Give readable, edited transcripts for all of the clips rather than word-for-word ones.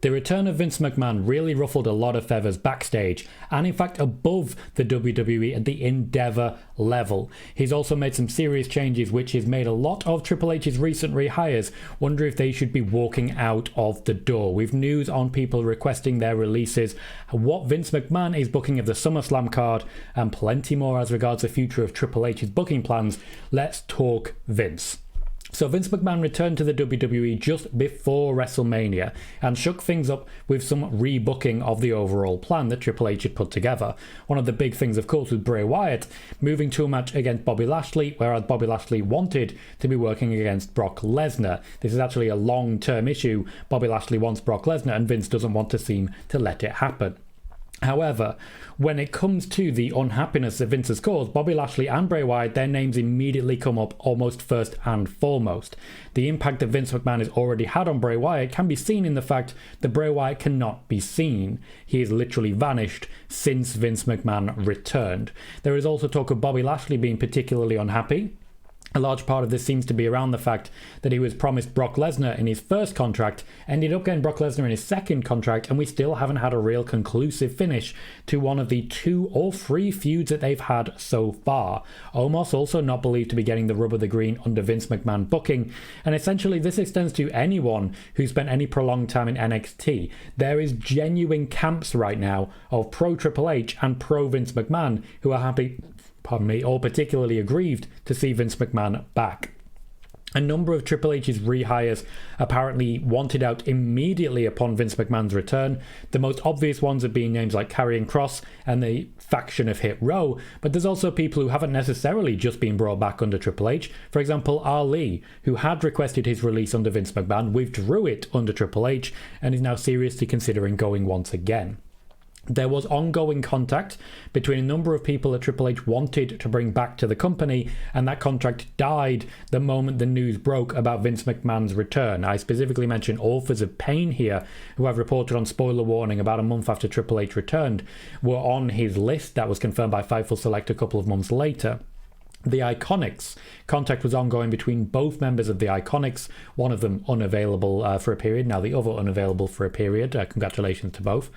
The return of Vince McMahon really ruffled a lot of feathers backstage, and in fact above the WWE at the Endeavour level. He's also made some serious changes which has made a lot of Triple H's recent rehires wonder if they should be walking out of the door. We've news on people requesting their releases, what Vince McMahon is booking of the SummerSlam card, and plenty more as regards the future of Triple H's booking plans. Let's talk Vince. So Vince McMahon returned to the WWE just before WrestleMania and shook things up with some rebooking of the overall plan that Triple H had put together. One of the big things, of course, was Bray Wyatt moving to a match against Bobby Lashley, whereas Bobby Lashley wanted to be working against Brock Lesnar. This is actually a long-term issue. Bobby Lashley wants Brock Lesnar and Vince doesn't want to seem to let it happen. However, when it comes to the unhappiness that Vince has caused, Bobby Lashley and Bray Wyatt, their names immediately come up almost first and foremost. The impact that Vince McMahon has already had on Bray Wyatt can be seen in the fact that Bray Wyatt cannot be seen. He has literally vanished since Vince McMahon returned. There is also talk of Bobby Lashley being particularly unhappy. A large part of this seems to be around the fact that he was promised Brock Lesnar in his first contract, ended up getting Brock Lesnar in his second contract, and we still haven't had a real conclusive finish to one of the 2 or 3 feuds that they've had so far. Omos also not believed to be getting the rub of the green under Vince McMahon booking, and essentially this extends to anyone who spent any prolonged time in NXT. There is genuine camps right now of pro Triple H and pro Vince McMahon who are happy, or particularly aggrieved to see Vince McMahon back. A number of Triple H's rehires apparently wanted out immediately upon Vince McMahon's return. The most obvious ones have been names like Karrion Kross and the faction of Hit Row, but there's also people who haven't necessarily just been brought back under Triple H. For example, Ali, who had requested his release under Vince McMahon, withdrew it under Triple H and is now seriously considering going once again. There was ongoing contact between a number of people that Triple H wanted to bring back to the company, and that contract died the moment the news broke about Vince McMahon's return. I specifically mention Authors of Pain here, who have reported on Spoiler Warning about a month after Triple H returned, were on his list. That was confirmed by Fightful Select a couple of months later. The Iconics. Contact was ongoing between both members of the Iconics, one of them unavailable for a period, now the other unavailable for a period. Congratulations to both.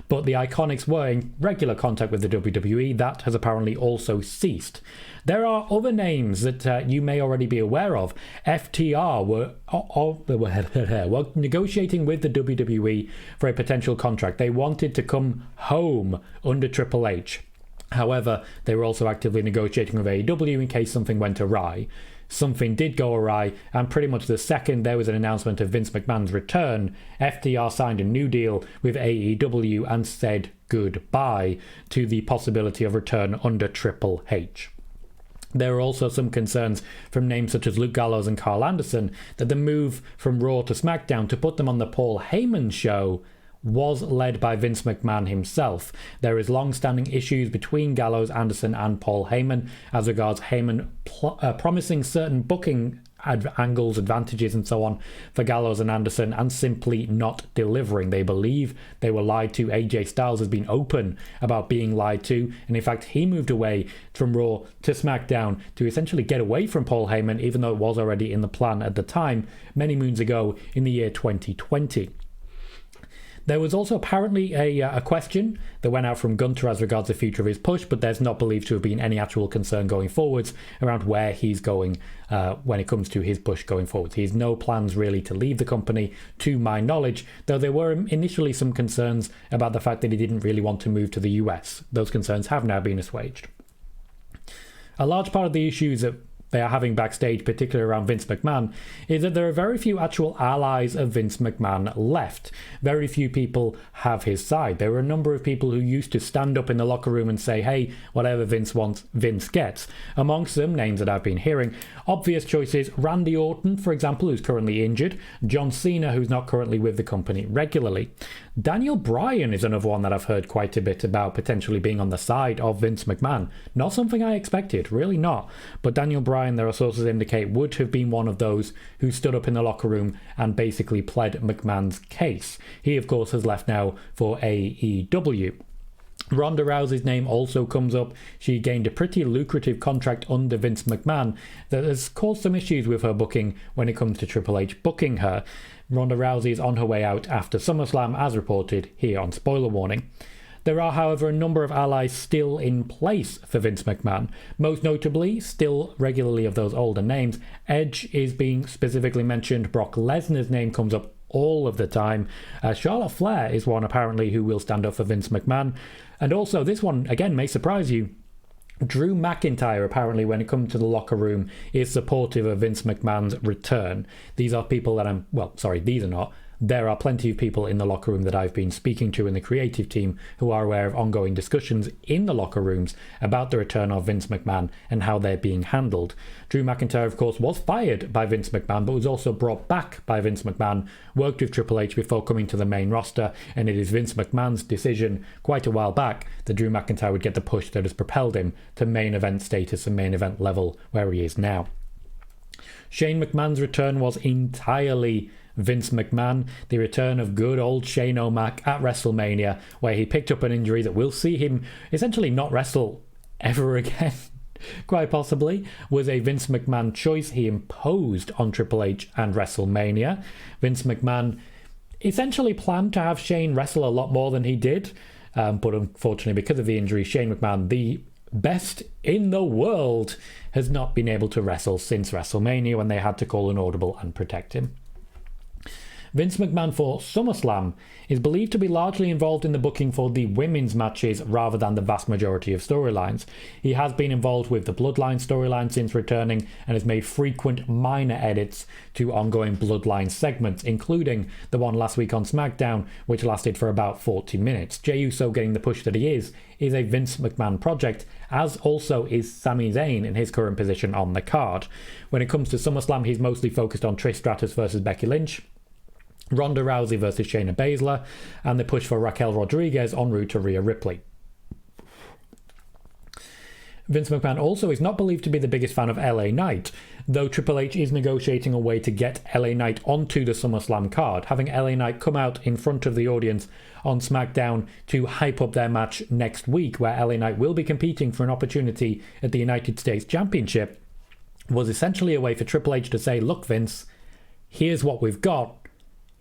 But the Iconics were in regular contact with the WWE. That has apparently also ceased. There are other names that you may already be aware of. FTR were negotiating with the WWE for a potential contract. They wanted to come home under Triple H. However, they were also actively negotiating with AEW in case something went awry. Something did go awry, and pretty much the second there was an announcement of Vince McMahon's return, FTR signed a new deal with AEW and said goodbye to the possibility of return under Triple H. There are also some concerns from names such as Luke Gallows and Carl Anderson that the move from Raw to SmackDown to put them on the Paul Heyman show was led by Vince McMahon himself. There is long-standing issues between Gallows, Anderson and Paul Heyman as regards Heyman promising certain booking angles, advantages and so on for Gallows and Anderson and simply not delivering. They believe they were lied to. AJ Styles has been open about being lied to, and in fact he moved away from Raw to SmackDown to essentially get away from Paul Heyman, even though it was already in the plan at the time, many moons ago in the year 2020. There was also apparently a question that went out from Gunter as regards the future of his push, but there's not believed to have been any actual concern going forwards around where he's going when it comes to his push going forwards. He has no plans really to leave the company, to my knowledge, though there were initially some concerns about the fact that he didn't really want to move to the US. Those concerns have now been assuaged. A large part of the issues that they are having backstage, particularly around Vince McMahon, is that there are very few actual allies of Vince McMahon left. Very few people have his side. There were a number of people who used to stand up in the locker room and say, hey, whatever Vince wants, Vince gets. Amongst them, names that I've been hearing, obvious choices, Randy Orton, for example, who's currently injured, John Cena, who's not currently with the company regularly. Daniel Bryan is another one that I've heard quite a bit about potentially being on the side of Vince McMahon. Not something I expected, really not. But Daniel Bryan, there are sources indicate, would have been one of those who stood up in the locker room and basically pled McMahon's case. He, of course, has left now for AEW. Ronda Rousey's name also comes up. She gained a pretty lucrative contract under Vince McMahon that has caused some issues with her booking when it comes to Triple H booking her. Ronda Rousey is on her way out after SummerSlam, as reported here on Spoiler Warning. There are, however, a number of allies still in place for Vince McMahon. Most notably, still regularly of those older names, Edge is being specifically mentioned. Brock Lesnar's name comes up all of the time. Charlotte Flair is one, apparently, who will stand up for Vince McMahon. And also, this one, again, may surprise you. Drew McIntyre, apparently, when it comes to the locker room, is supportive of Vince McMahon's return. These are people that these are not. There are plenty of people in the locker room that I've been speaking to in the creative team who are aware of ongoing discussions in the locker rooms about the return of Vince McMahon and how they're being handled. Drew McIntyre, of course, was fired by Vince McMahon, but was also brought back by Vince McMahon, worked with Triple H before coming to the main roster, and it is Vince McMahon's decision quite a while back that Drew McIntyre would get the push that has propelled him to main event status and main event level where he is now. Shane McMahon's return was entirely Vince McMahon, the return of good old Shane O'Mac at WrestleMania, where he picked up an injury that will see him essentially not wrestle ever again, quite possibly, was a Vince McMahon choice he imposed on Triple H and WrestleMania. Vince McMahon essentially planned to have Shane wrestle a lot more than he did, but unfortunately because of the injury, Shane McMahon, the best in the world, has not been able to wrestle since WrestleMania when they had to call an audible and protect him. Vince McMahon for SummerSlam is believed to be largely involved in the booking for the women's matches rather than the vast majority of storylines. He has been involved with the Bloodline storyline since returning and has made frequent minor edits to ongoing Bloodline segments, including the one last week on SmackDown, which lasted for about 40 minutes. Jey Uso getting the push that he is a Vince McMahon project, as also is Sami Zayn in his current position on the card. When it comes to SummerSlam, he's mostly focused on Trish Stratus versus Becky Lynch, Ronda Rousey versus Shayna Baszler, and the push for Raquel Rodriguez en route to Rhea Ripley. Vince McMahon also is not believed to be the biggest fan of LA Knight, though Triple H is negotiating a way to get LA Knight onto the SummerSlam card, having LA Knight come out in front of the audience on SmackDown to hype up their match next week, where LA Knight will be competing for an opportunity at the United States Championship, was essentially a way for Triple H to say, look Vince, here's what we've got,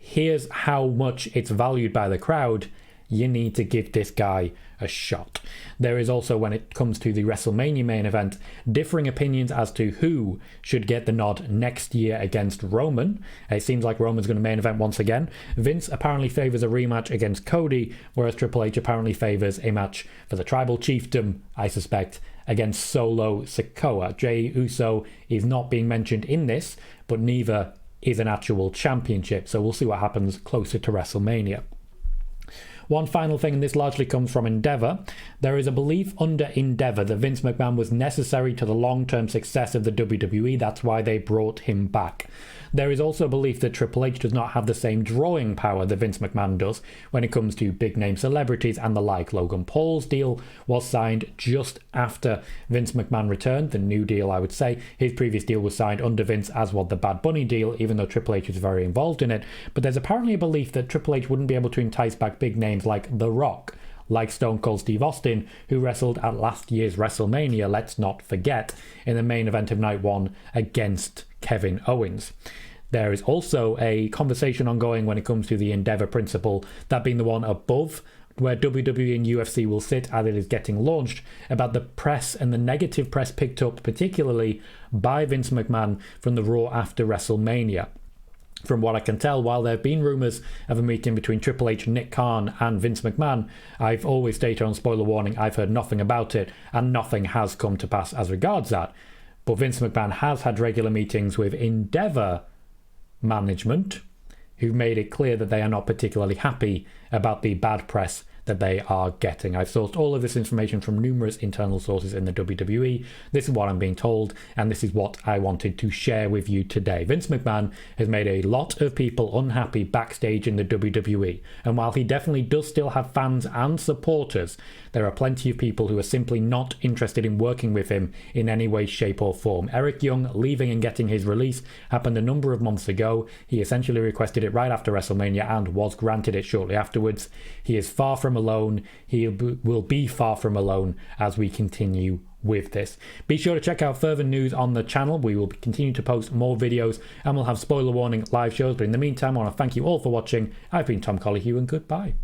here's how much it's valued by the crowd, you need to give this guy a shot. There is also, when it comes to the WrestleMania main event, differing opinions as to who should get the nod next year against Roman. It seems like Roman's going to main event once again. Vince apparently favours a rematch against Cody, whereas Triple H apparently favours a match for the Tribal Chiefdom, I suspect, against Solo Sikoa. Jey Uso is not being mentioned in this, but neither is an actual championship, so we'll see what happens closer to WrestleMania. One final thing, and this largely comes from Endeavour. There is a belief under Endeavour that Vince McMahon was necessary to the long-term success of the WWE. That's why they brought him back. There is also a belief that Triple H does not have the same drawing power that Vince McMahon does when it comes to big-name celebrities and the like. Logan Paul's deal was signed just after Vince McMahon returned. The new deal, I would say. His previous deal was signed under Vince, as was the Bad Bunny deal, even though Triple H was very involved in it. But there's apparently a belief that Triple H wouldn't be able to entice back big names like The Rock, like Stone Cold Steve Austin, who wrestled at last year's WrestleMania, let's not forget, in the main event of Night 1 against Kevin Owens. There is also a conversation ongoing when it comes to the Endeavour principle, that being the one above where WWE and UFC will sit as it is getting launched, about the press and the negative press picked up particularly by Vince McMahon from the Raw after WrestleMania. From what I can tell, while there have been rumours of a meeting between Triple H, Nick Khan and Vince McMahon, I've always stated on Spoiler Warning I've heard nothing about it, and nothing has come to pass as regards that. But Vince McMahon has had regular meetings with Endeavour management, who've made it clear that they are not particularly happy about the bad press that they are getting. I've sourced all of this information from numerous internal sources in the WWE. This is what I'm being told, and this is what I wanted to share with you today. Vince McMahon has made a lot of people unhappy backstage in the WWE, and while he definitely does still have fans and supporters, there are plenty of people who are simply not interested in working with him in any way, shape or form. Eric Young leaving and getting his release happened a number of months ago. He essentially requested it right after WrestleMania and was granted it shortly afterwards. He is far from alone. He will be far from alone as we continue with this. Be sure to check out further news on the channel. We will continue to post more videos and we'll have spoiler warning live shows. But in the meantime, I want to thank you all for watching. I've been Tom Colohue and goodbye.